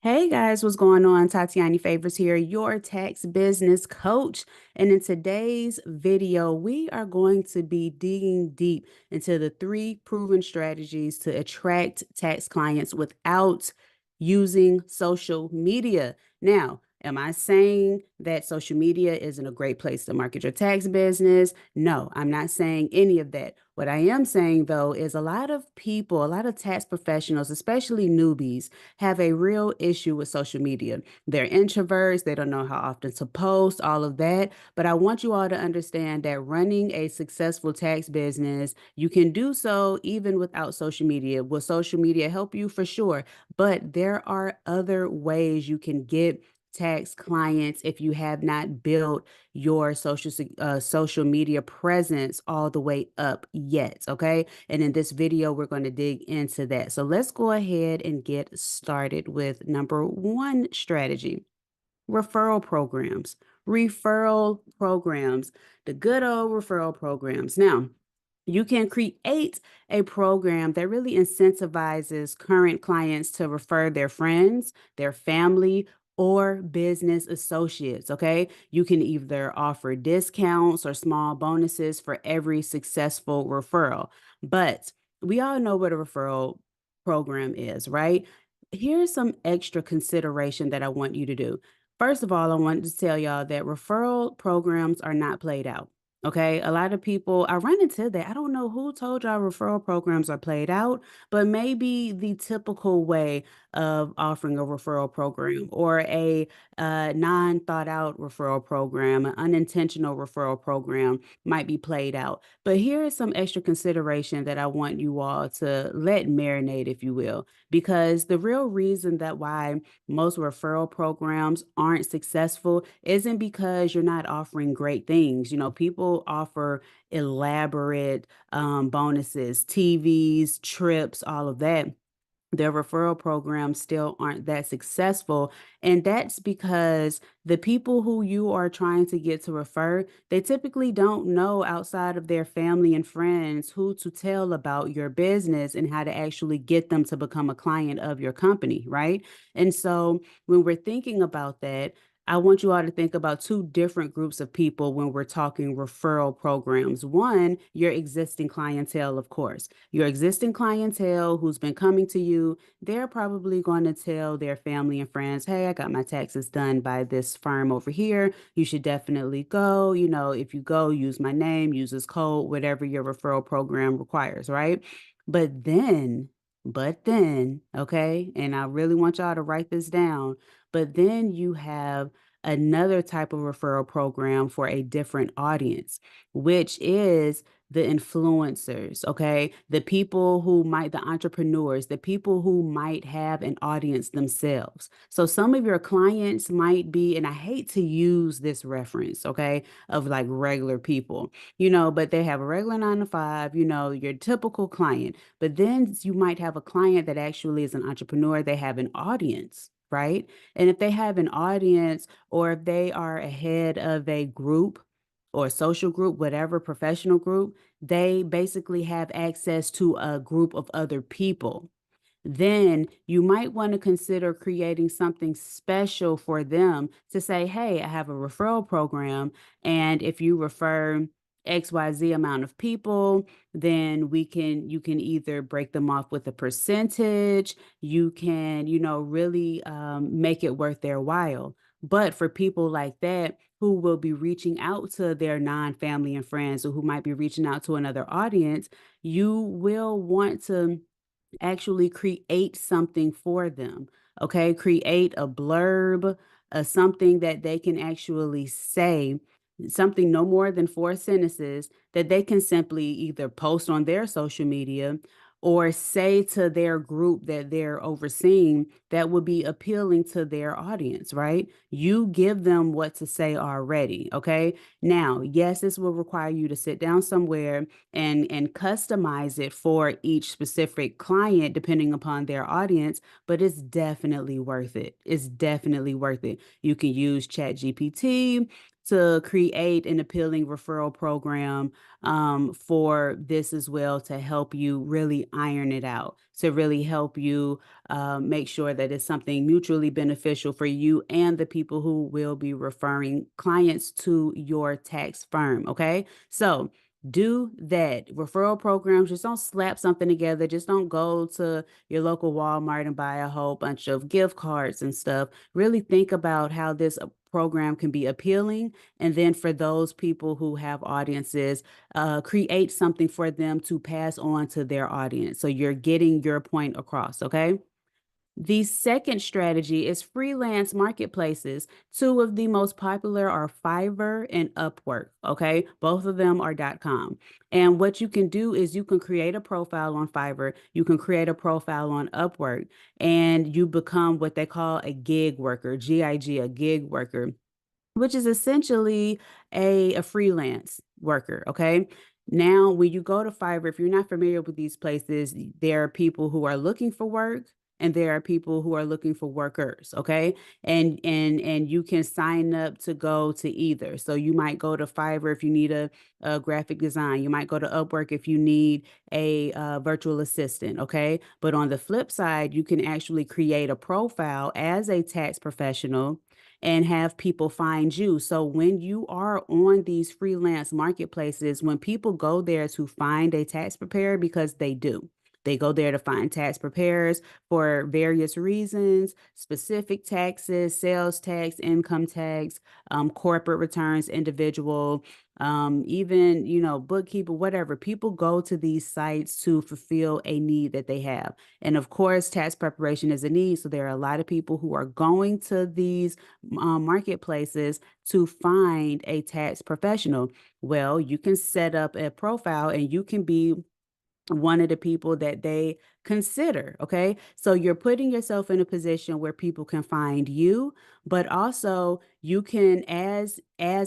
Hey guys, what's going on? Tatiani Favors here, your tax business coach. And in today's video, we are going to be digging deep into the three proven strategies to attract tax clients without using social media. Now, am I saying that social media isn't a great place to market your tax business? No, I'm not saying any of that. What I am saying, though, is a lot of people, a lot of tax professionals, especially newbies, have a real issue with social media. They're introverts, they don't know how often to post, all of that. But I want you all to understand that running a successful tax business, you can do so even without social media. Will social media help you? For sure. But there are other ways you can get tax clients if you have not built your social media presence all the way up yet. Okay. And in this video, we're going to dig into that. So let's go ahead and get started with number one strategy: referral programs. Referral programs, the good old referral programs. Now, you can create a program that really incentivizes current clients to refer their friends, their family, or business associates. Okay. You can either offer discounts or small bonuses for every successful referral. But we all know what a referral program is, right? Here's some extra consideration that I want you to do. First of all, I wanted to tell y'all that referral programs are not played out. Okay, a lot of people, I run into that. I don't know who told y'all referral programs are played out, but maybe the typical way of offering a referral program or a non thought out referral program, an unintentional referral program might be played out. But here is some extra consideration that I want you all to let marinate, if you will, because the real reason that why most referral programs aren't successful isn't because you're not offering great things. You know, people offer elaborate bonuses, TVs, trips, all of that. Their referral programs still aren't that successful. And that's because the people who you are trying to get to refer, they typically don't know outside of their family and friends who to tell about your business and how to actually get them to become a client of your company, right? And so when we're thinking about that, I want you all to think about two different groups of people when we're talking referral programs. One, your existing clientele, of course. Your existing clientele who's been coming to you, they're probably going to tell their family and friends, hey, I got my taxes done by this firm over here. You should definitely go. You know, if you go, use my name, use this code, whatever your referral program requires, right? But then, okay, and I really want y'all to write this down. But then you have another type of referral program for a different audience, which is the influencers, okay? The people who might, the entrepreneurs, the people who might have an audience themselves. So some of your clients might be, and I hate to use this reference, okay, of like regular people, but they have a regular 9 to 5, your typical client. But then you might have a client that actually is an entrepreneur, they have an audience. Right. And if they have an audience or if they are ahead of a group or social group, whatever professional group, they basically have access to a group of other people. Then you might want to consider creating something special for them to say, hey, I have a referral program. And if you refer XYZ amount of people, then you can either break them off with a percentage, you can, really make it worth their while. But for people like that who will be reaching out to their non-family and friends or who might be reaching out to another audience, you will want to actually create something for them. Okay. Create a blurb, something that they can actually say, something no more than 4 sentences that they can simply either post on their social media or say to their group that they're overseeing that would be appealing to their audience, right? You give them what to say already. Okay. Now, yes, this will require you to sit down somewhere and customize it for each specific client depending upon their audience, but it's definitely worth it. It's definitely worth it. You can use Chat GPT, to create an appealing referral program for this as well, to help you really iron it out, to really help you make sure that it's something mutually beneficial for you and the people who will be referring clients to your tax firm. Okay. So do that. Referral programs, just don't slap something together. Just don't go to your local Walmart and buy a whole bunch of gift cards and stuff. Really think about how this program can be appealing. And then for those people who have audiences, create something for them to pass on to their audience. So you're getting your point across. Okay. The second strategy is freelance marketplaces. Two of the most popular are Fiverr and Upwork. Okay. Both of them are .com. And what you can do is you can create a profile on Fiverr, you can create a profile on Upwork, and you become what they call a gig worker, GIG, a gig worker, which is essentially a freelance worker. Okay. Now, when you go to Fiverr, if you're not familiar with these places, there are people who are looking for work and there are people who are looking for workers. Okay. And you can sign up to go to either. So you might go to Fiverr if you need a graphic design. You might go to Upwork if you need a virtual assistant. Okay. But on the flip side, you can actually create a profile as a tax professional and have people find you. So when you are on these freelance marketplaces, when people go there to find a tax preparer, because they do, they go there to find tax preparers for various reasons, specific taxes, sales tax, income tax, corporate returns, individual, even, bookkeeper, whatever. People go to these sites to fulfill a need that they have. And of course, tax preparation is a need. So there are a lot of people who are going to these marketplaces to find a tax professional. Well, you can set up a profile and you can be one of the people that they consider. Okay. So you're putting yourself in a position where people can find you, but also you can, as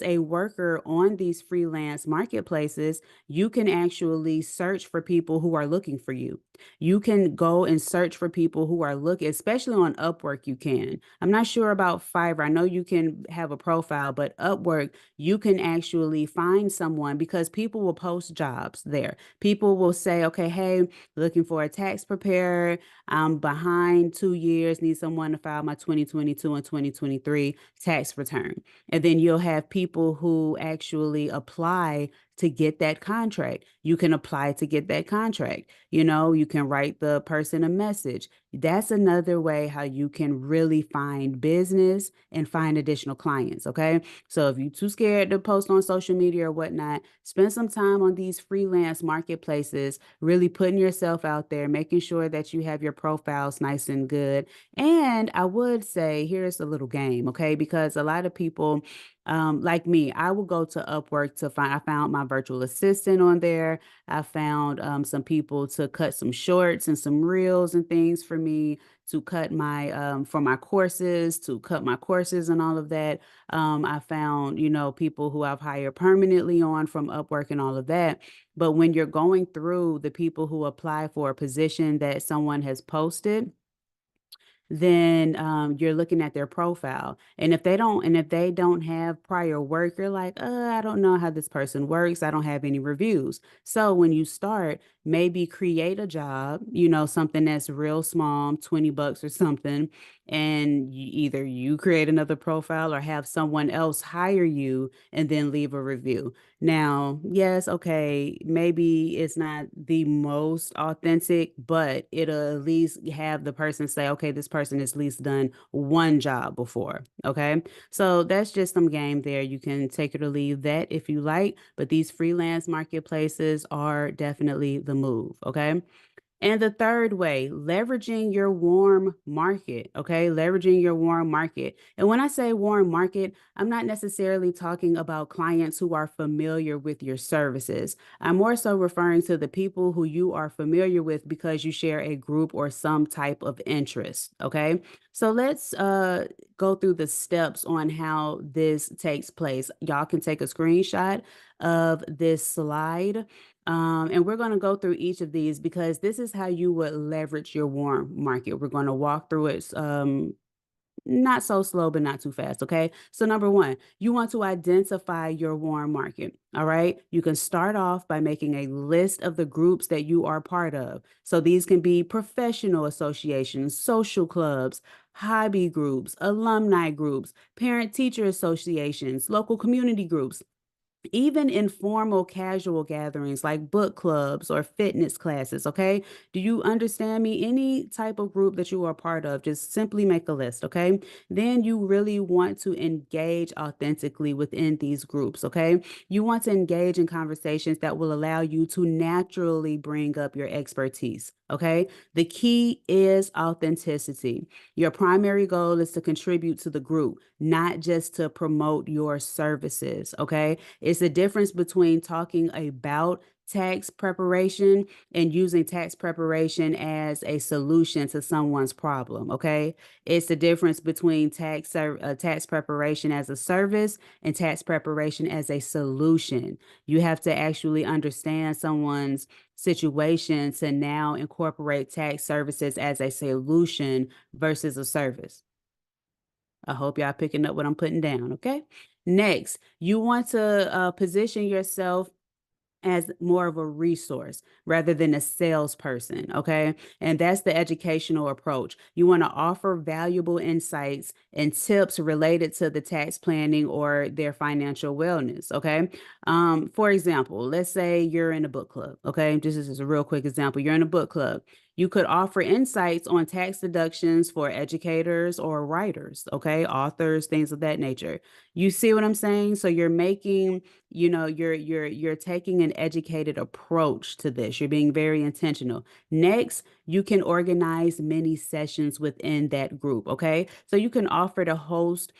a worker on these freelance marketplaces, you can actually search for people who are looking for you. You can go and search for people who are looking, especially on Upwork. You can. I'm not sure about Fiverr. I know you can have a profile, but Upwork, you can actually find someone because people will post jobs there. People will say, okay, hey, looking for a tax preparer. I'm behind 2 years, need someone to file my 2022 and 2023 tax return. And then you'll have people who actually apply to get that contract. You can apply to get that contract. You can write the person a message. That's another way how you can really find business and find additional clients. Okay. So if you're too scared to post on social media or whatnot, spend some time on these freelance marketplaces, really putting yourself out there, making sure that you have your profiles nice and good. And I would say, here's a little game, okay? Because a lot of people, like me, I will go to Upwork to find, I found my virtual assistant on there. I found some people to cut some shorts and some reels and things for me, to cut my, for my courses, to cut my courses and all of that. I found, people who I've hired permanently on from Upwork and all of that. But when you're going through the people who apply for a position that someone has posted, then you're looking at their profile. And if they don't have prior work, you're like, I don't know how this person works. I don't have any reviews. So when you start, maybe create a job, something that's real small, 20 bucks or something, and either you create another profile or have someone else hire you and then leave a review. Now, yes, okay, maybe it's not the most authentic, but it'll at least have the person say, okay, this person has at least done one job before. Okay. So that's just some game there. You can take it or leave that if you like, but these freelance marketplaces are definitely the move. Okay. And the third way, leveraging your warm market. Okay. Leveraging your warm market. And when I say warm market, I'm not necessarily talking about clients who are familiar with your services. I'm more so referring to the people who you are familiar with because you share a group or some type of interest. Okay. So let's go through the steps on how this takes place. Y'all can take a screenshot of this slide, and we're going to go through each of these because this is how you would leverage your warm market. We're going to walk through it Not so slow, but not too fast. Okay. So, number one, you want to identify your warm market. All right. You can start off by making a list of the groups that you are part of. So, these can be professional associations, social clubs, hobby groups, alumni groups, parent teacher associations, local community groups, even informal casual gatherings like book clubs or fitness classes. Okay. Do you understand me? Any type of group that you are part of, just simply make a list. Okay. Then you really want to engage authentically within these groups. Okay. You want to engage in conversations that will allow you to naturally bring up your expertise. Okay. The key is authenticity. Your primary goal is to contribute to the group, not just to promote your services. Okay. It's the difference between talking about tax preparation and using tax preparation as a solution to someone's problem. Okay. It's the difference between tax preparation as a service and tax preparation as a solution. You have to actually understand someone's situation to now incorporate tax services as a solution versus a service. I hope y'all picking up what I'm putting down. Okay. Next, you want to position yourself as more of a resource rather than a salesperson. Okay. And that's the educational approach. You want to offer valuable insights and tips related to the tax planning or their financial wellness. Okay. For example, let's say you're in a book club. Okay. This is just a real quick example. You're in a book club. You could offer insights on tax deductions for educators or writers, okay, authors, things of that nature. You see what I'm saying? So you're making, you're taking an educated approach to this. You're being very intentional. Next, you can organize many sessions within that group. Okay. So you can offer to host,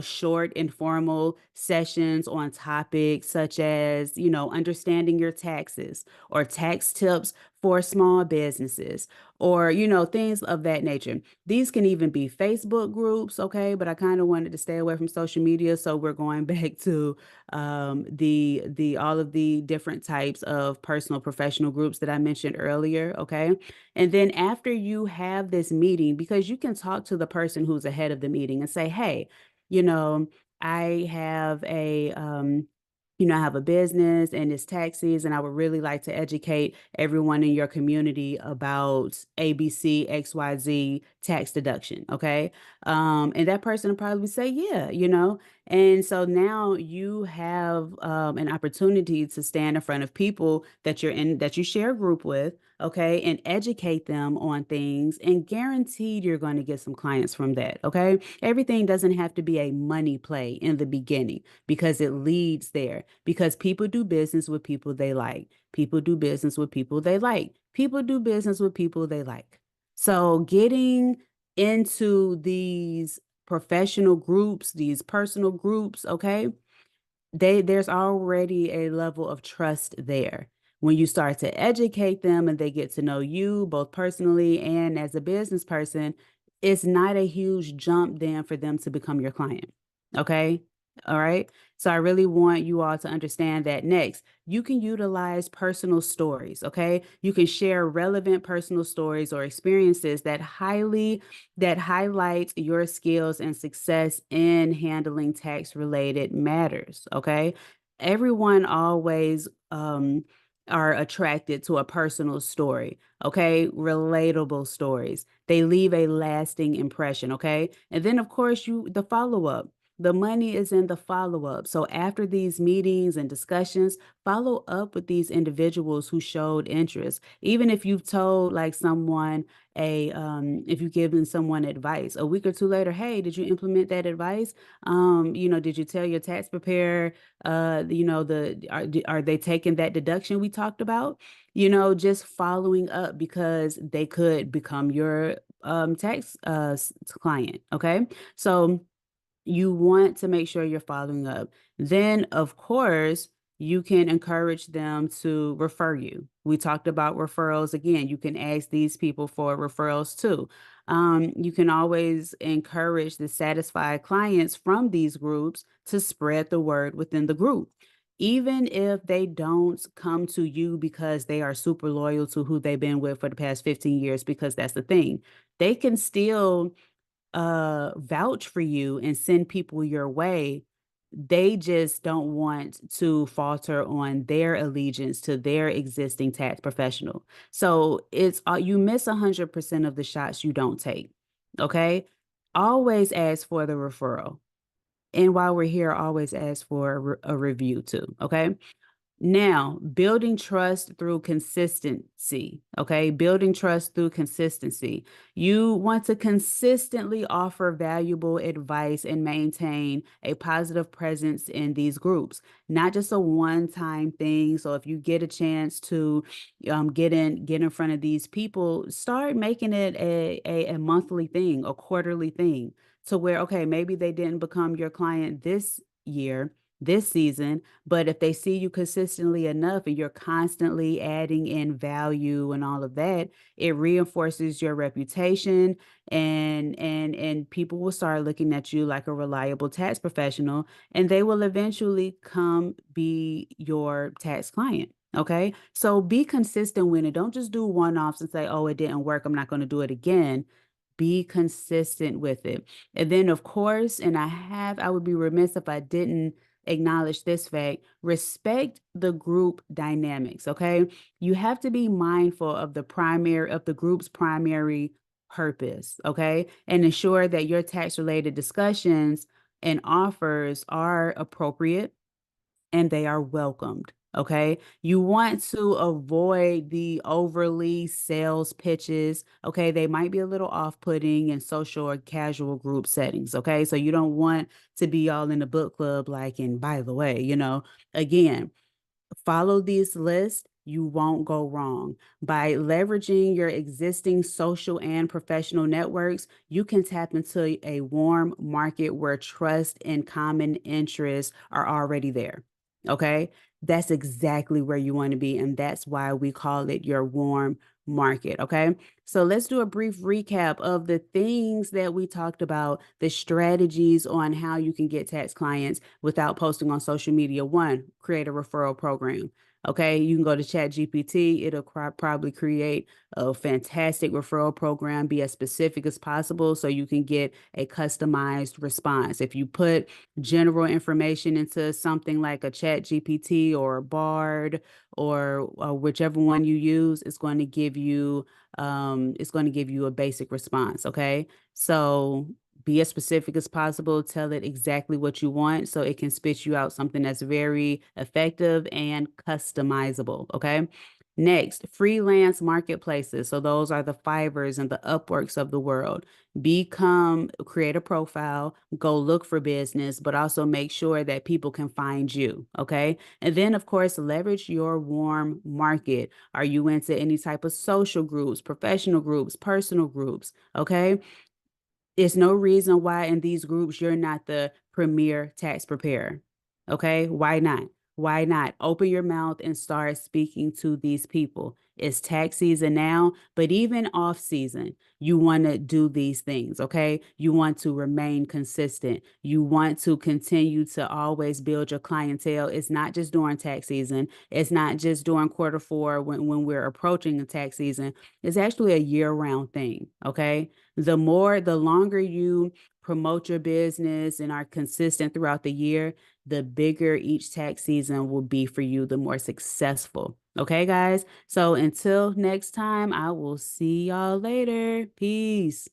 short informal sessions on topics such as, understanding your taxes or tax tips for small businesses or, things of that nature. These can even be Facebook groups. Okay. But I kind of wanted to stay away from social media. So we're going back to the all of the different types of personal professional groups that I mentioned earlier. Okay. And then after you have this meeting, because you can talk to the person who's ahead of the meeting and say, hey, you know, I have I have a business and it's taxes, and I would really like to educate everyone in your community about ABC XYZ tax deduction. Okay. And that person will probably say, yeah, and so now you have an opportunity to stand in front of people that you share a group with, okay, and educate them on things, and guaranteed you're going to get some clients from that, okay? Everything doesn't have to be a money play in the beginning because it leads there. Because people do business with people they like. People do business with people they like. People do business with people they like. So getting into these professional groups, these personal groups, okay? There's already a level of trust there. When you start to educate them and they get to know you both personally and as a business person, it's not a huge jump then for them to become your client. Okay. All right. So I really want you all to understand that. Next, you can utilize personal stories. Okay. You can share relevant personal stories or experiences that highlight your skills and success in handling tax related matters. Okay. Everyone always are attracted to a personal story. Okay. Relatable stories. They leave a lasting impression. Okay. And then, of course, the follow up. The money is in the follow up. So after these meetings and discussions, follow up with these individuals who showed interest. Even if you've told like someone if you've given someone advice a week or two later, hey, did you implement that advice? Did you tell your tax preparer, are they taking that deduction we talked about? Just following up because they could become your tax client. Okay. So, you want to make sure you're following up. Then, of course, you can encourage them to refer you. We talked about referrals again. You can ask these people for referrals too. You can always encourage the satisfied clients from these groups to spread the word within the group. Even if they don't come to you because they are super loyal to who they've been with for the past 15 years, because that's the thing, they can still vouch for you and send people your way. They just don't want to falter on their allegiance to their existing tax professional. So it's you miss 100% of the shots you don't take. Okay. Always ask for the referral. And while we're here, always ask for a review too. Okay. Now, building trust through consistency. Okay. Building trust through consistency. You want to consistently offer valuable advice and maintain a positive presence in these groups, not just a one-time thing. So if you get a chance to get in front of these people, start making it a monthly thing, a quarterly thing, to where, okay, maybe they didn't become your client this year, this season, but if they see you consistently enough and you're constantly adding in value and all of that, it reinforces your reputation, and people will start looking at you like a reliable tax professional, and they will eventually come be your tax client. Okay. So be consistent with it. Don't just do one-offs and say, oh, it didn't work, I'm not going to do it again. Be consistent with it. And then, of course, I would be remiss if I didn't acknowledge this fact: respect the group dynamics. Okay. You have to be mindful of the group's primary purpose. Okay. And ensure that your tax related discussions and offers are appropriate and they are welcomed. Okay. You want to avoid the overly sales pitches. Okay. They might be a little off putting in social or casual group settings. Okay. So you don't want to be all in the book club, like, and by the way, again, follow these lists. You won't go wrong. By leveraging your existing social and professional networks, you can tap into a warm market where trust and common interests are already there. Okay. That's exactly where you want to be. And that's why we call it your warm market. Okay. So let's do a brief recap of the things that we talked about, the strategies on how you can get tax clients without posting on social media. One, create a referral program. Okay, you can go to ChatGPT. It'll probably create a fantastic referral program, be as specific as possible so you can get a customized response. If you put general information into something like a ChatGPT or a Bard, or whichever one you use, it's going to give you a basic response. Okay, so be as specific as possible, tell it exactly what you want so it can spit you out something that's very effective and customizable. Okay. Next, freelance marketplaces. So those are the Fivers and the Upworks of the world. Create a profile, go look for business, but also make sure that people can find you. Okay. And then, of course, leverage your warm market. Are you into any type of social groups, professional groups, personal groups? Okay. There's no reason why in these groups you're not the premier tax preparer. Okay? Why not? Why not? Open your mouth and start speaking to these people. It's tax season now, but even off season, you want to do these things. Okay? You want to remain consistent. You want to continue to always build your clientele. It's not just during tax season, it's not just during quarter four when we're approaching the tax season. It's actually a year round thing. Okay? The longer you promote your business and are consistent throughout the year, the bigger each tax season will be for you, the more successful. Okay, guys? So until next time, I will see y'all later. Peace.